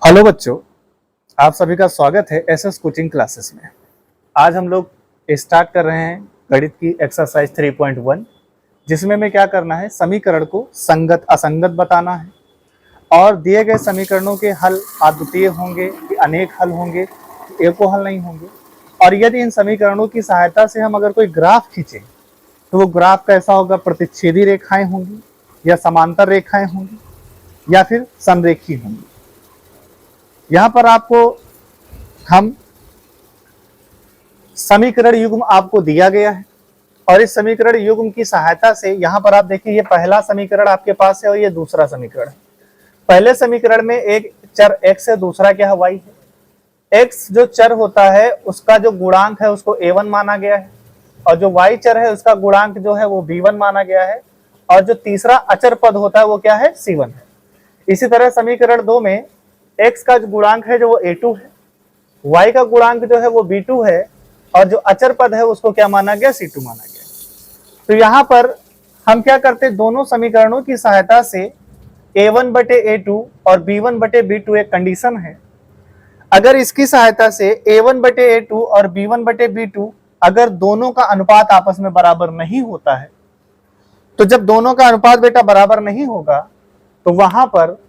Hello बच्चों, आप सभी का स्वागत है एसएस कोचिंग क्लासेस में। आज हम लोग स्टार्ट कर रहे हैं गणित की एक्सरसाइज 3.1, जिसमें हमें क्या करना है, समीकरण को संगत असंगत बताना है और दिए गए समीकरणों के हल अद्वितीय होंगे कि अनेक हल होंगे, एको हल नहीं होंगे। और यदि इन समीकरणों की सहायता से हम अगर कोई ग्राफ खींचें तो वो ग्राफ कैसा होगा, प्रतिच्छेदी रेखाएं होंगी या समांतर रेखाएं होंगी या फिर संरेखी होंगी। यहां पर आपको हम समीकरण युग्म आपको दिया गया है और इस समीकरण युग्म की सहायता से यहां पर आप देखिए, ये पहला समीकरण आपके पास है और ये दूसरा समीकरण है। पहले समीकरण में एक चर x है, दूसरा क्या है, y है। x जो चर होता है उसका जो गुणांक है उसको a1 माना गया है और जो y चर है उसका गुणांक जो है वो b1 माना गया है और जो तीसरा अचर पद होता है वो क्या है, c1 है। इसी तरह समीकरण 2 में x का जो गुणांक है जो वो a2 है, y का गुणांक जो है वो b2 है और जो अचर पद है उसको क्या माना गया, c2 माना गया। तो यहां पर हम क्या करते हैं, दोनों समीकरणों की सहायता से a1 बटे a2 और b1 बटे b2 एक कंडीशन है। अगर इसकी सहायता से a1 बटे a2 और b1 बटे b2 अगर दोनों का अनुपात आपस में बराबर नहीं होता है, तो जब दोनों का अनुपात बेटा बराबर नहीं होगा तो वहां पर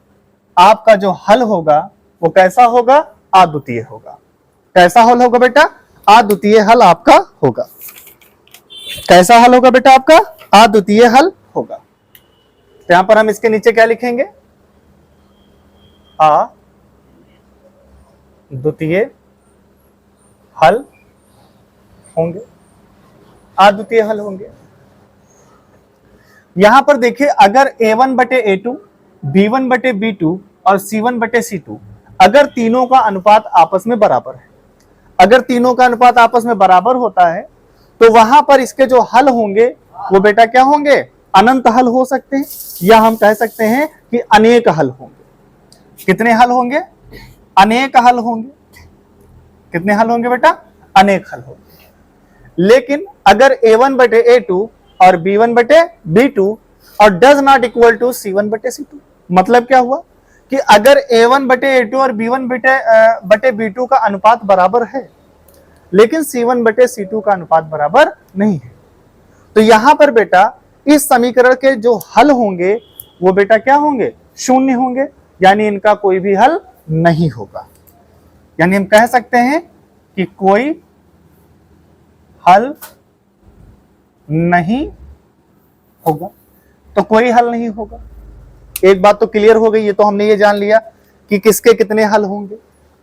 आपका जो हल होगा वो कैसा होगा, अद्वितीय होगा। कैसा हल होगा बेटा, अद्वितीय हल आपका होगा। कैसा हल होगा बेटा आपका, अद्वितीय हल होगा। तो यहां पर हम इसके नीचे क्या लिखेंगे, अद्वितीय हल होंगे, अद्वितीय हल होंगे। यहां पर देखिए, अगर a1 बटे a2, b1 बटे b2 और c1 बटे c2 अगर तीनों का अनुपात आपस में बराबर है, अगर तीनों का अनुपात आपस में बराबर होता है तो वहां पर इसके जो हल होंगे वो बेटा क्या होंगे, अनंत हल हो सकते हैं या हम कह सकते हैं कि अनेक हल होंगे। कितने हल होंगे, अनेक हल होंगे। कितने हल होंगे बेटा, अनेक हल होंगे। लेकिन अगर a1 बटे a2 और b1 बटे b2 और does not equal to c1 बटे c2, मतलब क्या हुआ कि अगर a1 बटे a2 और b1 बटे b2 का अनुपात बराबर है लेकिन c1 बटे c2 का अनुपात बराबर नहीं है, तो यहां पर बेटा इस समीकरण के जो हल होंगे वो बेटा क्या होंगे, शून्य होंगे, यानी इनका कोई भी हल नहीं होगा। यानी हम कह सकते हैं कि कोई हल नहीं होगा। तो कोई हल नहीं होगा, एक बात तो क्लियर हो गई। ये तो हमने ये जान लिया कि किसके कितने हल होंगे।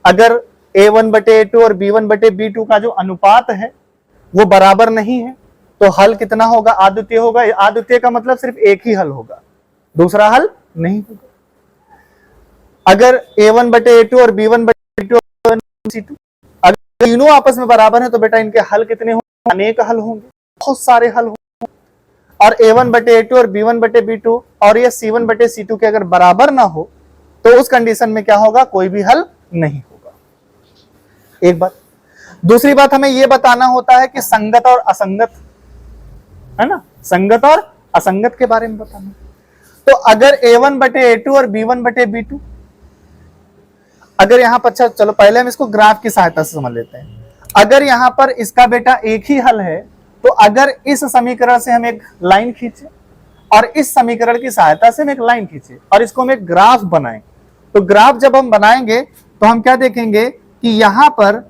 अगर a1 बटे a2 और b1 बटे b2 का जो अनुपात है वो बराबर नहीं है तो हल कितना होगा, अद्वितीय होगा। अद्वितीय का मतलब सिर्फ एक ही हल होगा, दूसरा हल नहीं होगा। अगर a1 बटे a2 और b1 बटे b2 और c2 अगर तीनों आपस में बराबर है तो बेटा इनके हल कितने होंगे, अनेक हल होंगे, बहुत सारे हल होंगे। और a1 बटे a2 और b1 बटे b2 और ये c1 बटे c2 के अगर बराबर ना हो तो उस कंडीशन में क्या होगा, कोई भी हल नहीं होगा। एक बात। दूसरी बात, हमें यह बताना होता है कि संगत और असंगत, है ना, संगत और असंगत के बारे में बताना। तो अगर a1 बटे a2 और b1 बटे b2 अगर यहां पर, अच्छा चलो पहले हम इसको ग्राफ की सहायता से समझ लेते हैं। अगर यहां पर इसका बेटा एक ही हल है तो अगर इस समीकरण से हम एक लाइन खींचे और इस समीकरण की सहायता से हम एक लाइन खींचे और इसको हम एक ग्राफ बनाएं, तो ग्राफ जब हम बनाएंगे तो हम क्या देखेंगे कि यहां पर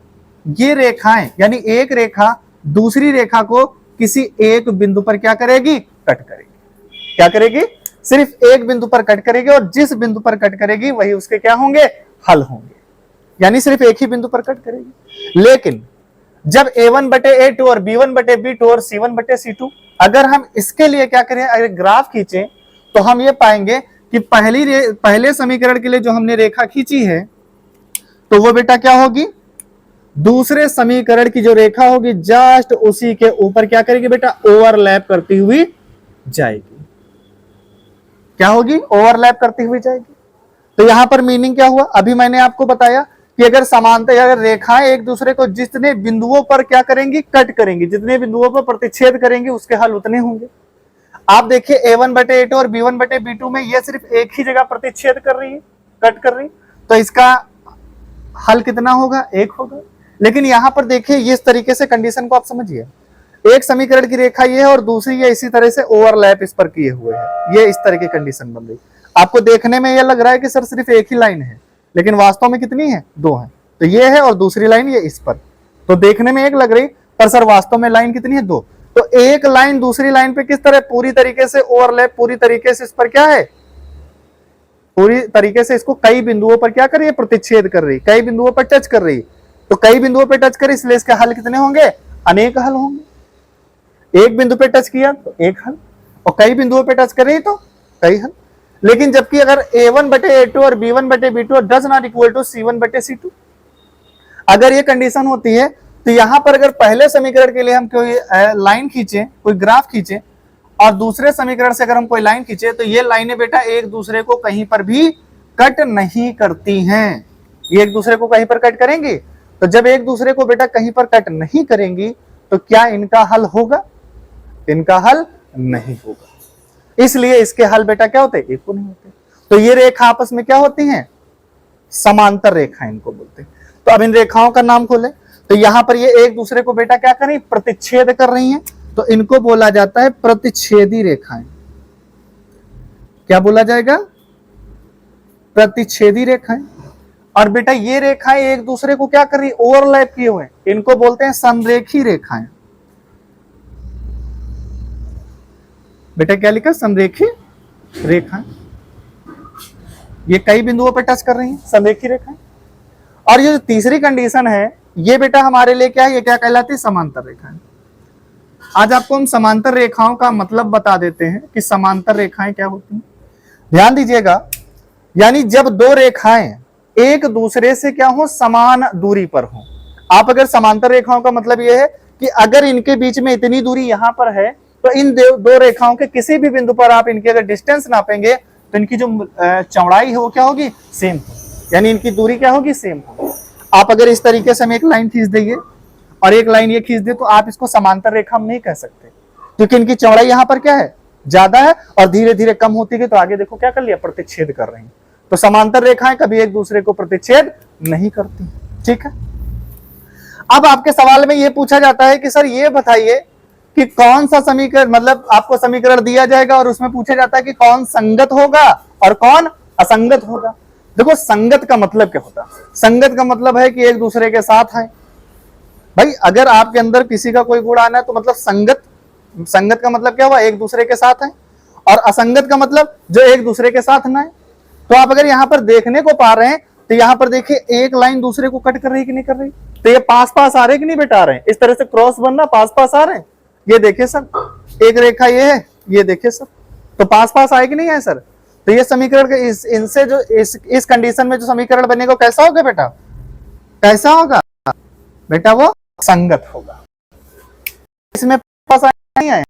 ये रेखाएं, यानी एक रेखा दूसरी रेखा को किसी एक बिंदु पर क्या करेगी, कट करेगी। क्या करेगी, सिर्फ एक बिंदु पर कट करेगी और जिस बिंदु पर कट करेगी वही उसके क्या होंगे, हल होंगे। यानी सिर्फ एक ही बिंदु पर कट करेगी। लेकिन जब a1 बटे a2 और b1 बटे b2 और c1 बटे c2 अगर हम इसके लिए क्या करें, अगर ग्राफ खींचें तो हम ये पाएंगे कि पहले समीकरण के लिए जो हमने रेखा खींची है तो वो बेटा क्या होगी, दूसरे समीकरण की जो रेखा होगी जस्ट उसी के ऊपर क्या करेगी बेटा, ओवरलैप करती हुई जाएगी। क्या होगी, ओवरलैप करती हुई जाएगी। तो यहां पर मीनिंग क्या हुआ, अभी मैंने आपको बताया कि अगर समांतर, अगर रेखाएं एक दूसरे को जितने बिंदुओं पर क्या करेंगी, कट करेंगी, जितने बिंदुओं पर प्रतिच्छेद करेंगे उसके हल उतने होंगे। आप देखिए a1 बटे a2 और b1 बटे b2 में ये सिर्फ एक ही जगह प्रतिच्छेद कर रही है, कट कर रही, तो इसका हल कितना होगा, एक होगा। लेकिन यहां पर देखिए इस तरीके से कंडीशन को आप समझिए, एक समीकरण की रेखा ये है और दूसरी ये इसी तरह से ओवरलैप इस पर किए हुए है, ये इस तरह की कंडीशन बन रही। आपको देखने में ये लग रहा है कि सर सिर्फ एक ही लाइन है, लेकिन वास्तव में कितनी है, दो है। तो ये है और दूसरी लाइन ये इस पर, तो देखने में एक लग रही पर सर वास्तव में लाइन कितनी है, दो। तो एक लाइन दूसरी लाइन पे किस तरह पूरी तरीके से ओवरलैप, पूरी तरीके से इस पर क्या है, पूरी तरीके से इसको कई बिंदुओं पर क्या कर रही है, प्रतिच्छेद कर रही, कई बिंदुओं पर टच कर रही। तो कई बिंदुओं पर टच करी, इसलिए इसके हल कितने होंगे, अनेक हल होंगे। एक बिंदु पे टच किया तो एक हल, और कई बिंदुओं पे टच कर रही तो कई हल। लेकिन जबकि अगर a1 बटे a2 और b1 बटे b2 does not equal to c1 बटे c2, अगर ये कंडीशन होती है तो यहां पर अगर पहले समीकरण के लिए हम कोई लाइन खींचे, कोई ग्राफ खींचे, और दूसरे समीकरण से अगर हम कोई लाइन खींचे, तो ये लाइनें बेटा एक दूसरे को कहीं पर भी कट नहीं करती हैं। ये एक दूसरे को कहीं पर कट करेंगी, तो जब एक दूसरे को बेटा कहीं पर कट नहीं करेंगी तो क्या इनका हल होगा, इनका हल नहीं होगा। इसलिए इसके हल बेटा क्या होते हैं, एक को नहीं होते। तो ये रेखा आपस में क्या होती हैं, समांतर रेखा इनको बोलते हैं। तो अब इन रेखाओं का नाम खोले, तो यहां पर ये एक दूसरे को बेटा क्या कर रही, प्रतिच्छेद कर रही हैं, तो इनको बोला जाता है प्रतिच्छेदी रेखाएं। क्या बोला जाएगा, प्रतिच्छेदी रेखाएं। और बेटा ये रेखाएं एक दूसरे को क्या कर रही, ओवरलैप किए हुए, इनको बोलते हैं समरेखी रेखाएं। बेटा क्या लिखा, समरेखी रेखाएं। ये कई बिंदुओं पर टच कर रही हैं, समरेखी रेखाएं। और ये जो तीसरी कंडीशन है, ये बेटा हमारे लिए क्या है, ये क्या कहलाती है, समांतर रेखाएं। आज आपको हम समांतर रेखाओं का मतलब बता देते हैं कि समांतर रेखाएं क्या होती हैं। ध्यान दीजिएगा, यानी जब दो रेखाएं एक दूसरे से क्या हो, समान दूरी पर हो। आप अगर समांतर रेखाओं का मतलब यह है कि अगर इनके बीच में इतनी दूरी यहां पर है, तो इन दो रेखाओं के किसी भी बिंदु पर आप इनकी अगर डिस्टेंस नापेंगे तो इनकी जो चौड़ाई है वो क्या होगी, सेम, यानी इनकी दूरी क्या होगी, सेम होगी। आप अगर इस तरीके से हम एक लाइन खींच देंगे और एक लाइन ये खींच दे, तो आप इसको समांतर रेखा हम नहीं कह सकते, क्योंकि इनकी चौड़ाई यहां पर क्या है, ज्यादा है, और धीरे धीरे कम होती है। तो आगे देखो क्या कर लिया, प्रतिच्छेद कर रही हैं। तो समांतर रेखाएं कभी एक दूसरे को प्रतिच्छेद नहीं करती, ठीक है। अब आपके सवाल में यह पूछा जाता है कि सर ये बताइए कि कौन सा समीकरण, मतलब आपको समीकरण दिया जाएगा और उसमें पूछा जाता है कि कौन संगत होगा और कौन असंगत होगा। देखो संगत का मतलब क्या होता है, संगत का मतलब है कि एक दूसरे के साथ है। भाई अगर आपके अंदर किसी का कोई गुण आना है तो मतलब संगत, संगत का मतलब क्या हुआ, एक दूसरे के साथ है। और असंगत का मतलब जो एक दूसरे के साथ ना है। तो आप अगर यहां पर देखने को पा रहे हैं, तो यहां पर देखिए एक लाइन दूसरे को कट कर रही कि नहीं कर रही, तो ये पास पास आ रहे कि नहीं बेटा आ रहे हैं, इस तरह से क्रॉस बनना, पास पास आ रहे हैं। ये देखिए सर, एक रेखा ये है, ये देखिए सर, तो पास पास आए कि नहीं है सर। तो ये समीकरण के इनसे जो इस कंडीशन में जो समीकरण बनेगा कैसा होगा बेटा, कैसा होगा बेटा, वो संगत होगा। इसमें पास नहीं आए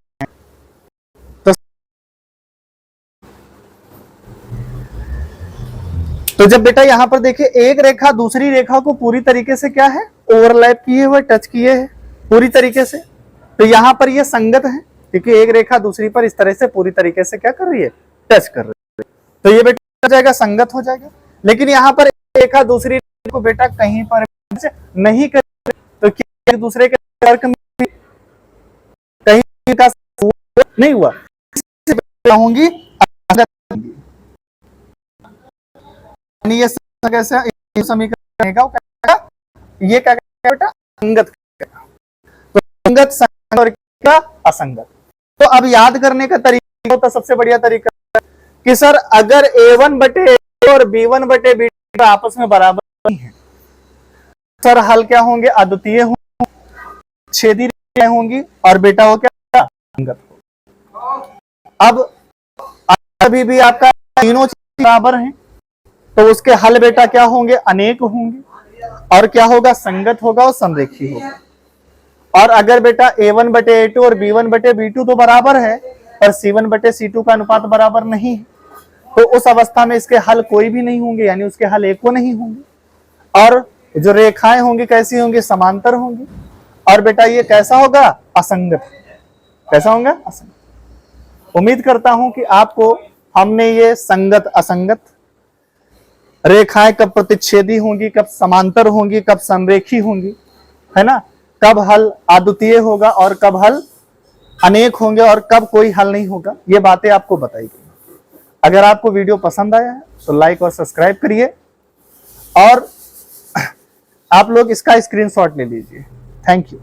तो जब बेटा यहां पर देखिए एक रेखा दूसरी रेखा को पूरी तरीके से क्या है, ओवरलैप किए हुए, टच किए हैं पूरी तरीके से, तो यहां पर ये संगत है, क्योंकि एक रेखा दूसरी पर इस तरह से पूरी तरीके से क्या कर रही है, टच कर रही है। तो ये बेटा हो जाएगा, संगत हो जाएगा। लेकिन यहां पर रेखा दूसरी को बेटा कहीं पर नहीं कर, तो क्या एक दूसरे के तर्क में कहीं का नहीं हुआ, होंगी ये समीकरण ये क्या बेटा, संगत। तो संगत, संगत और क्या, असंगत। तो अब याद करने का तरीका होता, सबसे बढ़िया तरीका कि सर अगर a1 बटे a2 और b1 बटे b2 आपस में बराबर नहीं है, सर हल क्या होंगे, अद्वितीय होंगे, छेदी रेखाएं होंगी, और बेटा वो क्या, संगत होगा। अब अभी भी आपका तीनों बराबर हैं, तो उसके हल बेटा क्या होंगे, अनेक होंगे, और क्या होगा, संगत होगा और समरेखी होगा। और अगर बेटा a1 बटे a2 और b1 बटे b2 तो बराबर है, पर c1 बटे c2 का अनुपात बराबर नहीं है, तो उस अवस्था में इसके हल कोई भी नहीं होंगे, यानी उसके हल एको नहीं होंगे। और जो रेखाएं होंगी कैसी होंगी, समांतर होंगी। और बेटा ये कैसा होगा, असंगत। कैसा होगा, असंगत। उम्मीद करता हूं कि आपको हमने ये संगत असंगत रेखाएं कब प्रतिच्छेदी होंगी, कब समांतर होंगी, कब संरेखी होंगी, है ना, कब हल अद्वितीय होगा और कब हल अनेक होंगे और कब कोई हल नहीं होगा, ये बातें आपको बताई गई। अगर आपको वीडियो पसंद आया है तो लाइक और सब्सक्राइब करिए और आप लोग इसका स्क्रीनशॉट ले लीजिए। Thank you.